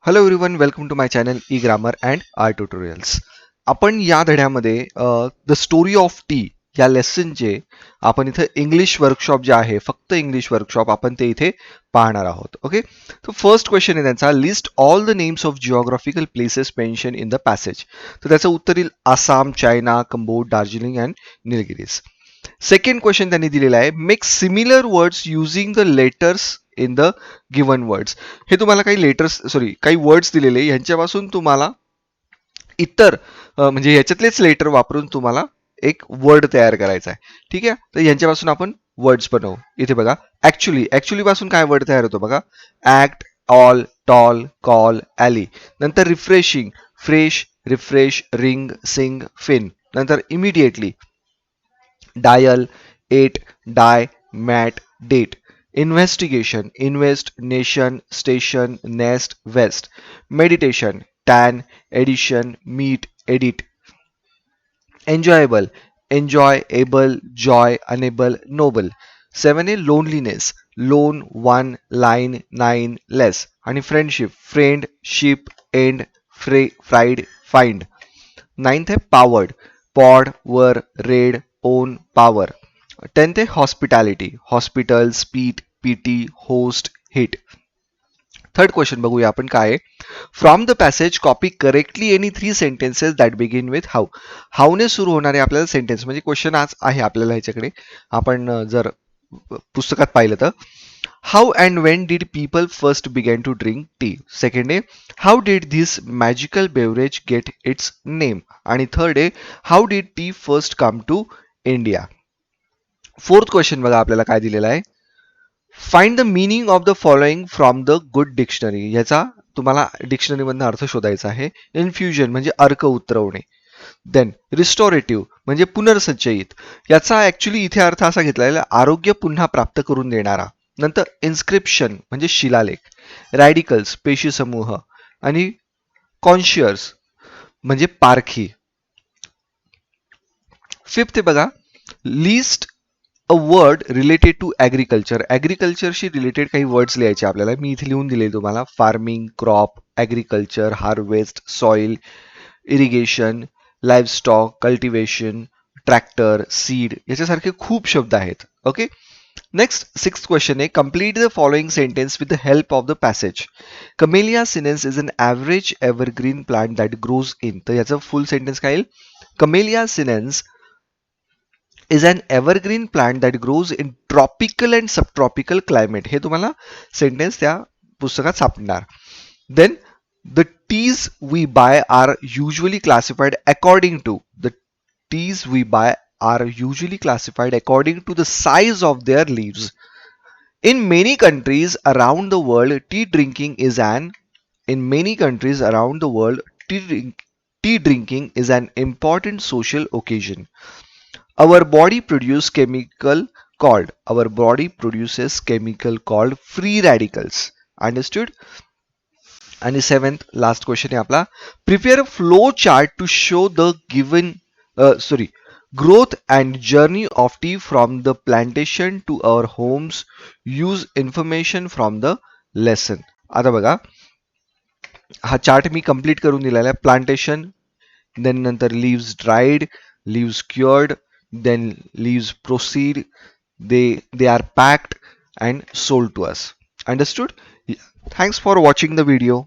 Hello everyone, welcome to my channel E grammar and R tutorials. आपण या धड्यामध्ये the story of tea या लेसनचे आपण इथे इंग्लिश वर्कशॉप जे आहे, फक्त इंग्लिश वर्कशॉप आपण ते इथे पाहणार आहोत. ओके, तर फर्स्ट क्वेश्चन आहे त्यांचा, list all the names of geographical places mention in the passage. तर त्याचं उत्तर येईल Assam, China, Cambodia, Darjeeling and Nilgiris. Second question त्यांनी दिलेला आहे, make similar words using the letters in the given words. हे तुम्हाला काही लेटर्स काही वर्ड्स दिलेले, यांच्यापासून तुम्हाला इतर म्हणजे ह्याच्यातलेच लेटर वापरून तुम्हाला एक वर्ड तयार करायचा आहे. ठीक आहे, तर यांच्यापासून आपण वर्ड्स बनवू. इथे बघा, ऍक्च्युली, ऍक्च्युली पासून काय वर्ड तयार होतो बघा, act, all, tall, call, ally. नंतर refreshing, fresh, refresh, ring, sing, fin. नंतर immediately, dial, eat, die, mat, date. Investigation, invest, nation, station, nest, west. Meditation, tan, edition, meet, edit. Enjoyable, enjoy, able, joy, enable, noble. 7 आहे loneliness, loan, one, line, nine, less. आणि friendship, friend, ship, end, fried, find. Ninth आहे powered, pod, were, red, own, power. 10th आहे hospitality, hospital, spit, pity, host, hit. Third question बघूया आपण काय आहे. From the passage copy correctly any 3 sentences that begin with how. हाऊने सुरू होणारे आपल्याला सेंटेन्स, म्हणजे क्वेश्चन आज आहे आपल्याला ह्याच्याकडे. आपण जर पुस्तकात पाहिलं तर, how and when did people first began to drink tea. Second आहे, how did this magical beverage get its name. आणि थर्ड आहे, how did tea first come to India. Fourth question बघा आपल्याला काय दिलेला आहे, find the meaning of the following from the good dictionary. याचा तुम्हाला डिक्शनरीमधून अर्थ शोधायचा आहे. इन्फ्युजन म्हणजे अर्क उतरवणे. देन रिस्टोरेटिव्ह म्हणजे पुनर्संचयित. याचा ऍक्च्युली इथे अर्थ असा घेतलेला, आरोग्य पुन्हा प्राप्त करून देणारा. नंतर इन्स्क्रिप्शन म्हणजे शिलालेख. रॅडिकल्स पेशी समूह. आणि कॉन्शियस म्हणजे पारखी. फिफ्थ बघा, list a word related to agriculture. ॲग्रिकल्चरशी रिलेटेड काही वर्ड्स लिहायचे आपल्याला. मी इथे लिहून दिले तुम्हाला, farming, crop, agriculture, harvest, soil, irrigation, livestock, cultivation, tractor, seed. याच्यासारखे खूप शब्द आहेत. ओके, नेक्स्ट सिक्स्थ क्वेश्चन आहे, complete the following sentence with the help of the passage. Camellia sinensis is an average evergreen plant that grows in. तर याचं full sentence काय येईल, camellia सिनेन्स is an evergreen plant that grows in tropical and subtropical climate. हे तुम्हाला sentence त्या पुस्तकात सापडणार. Then the teas we buy are usually classified according to the teas we buy are usually classified according to the size of their leaves. In many countries around the world, tea drinking is an in many countries around the world, tea drinking is an important social occasion. Our body produces chemical called free radicals. Understood? And the seventh last question आहे आपला, prepare a flow chart to show the given growth and journey of tea from the plantation to our homes. Use information from the lesson. आता बघा, हा chart मी complete करून दिलेला आहे. Plantation, then नंतर leaves dried, leaves cured, then leaves proceed, they are packed and sold to us. Understood? Thanks for watching the video.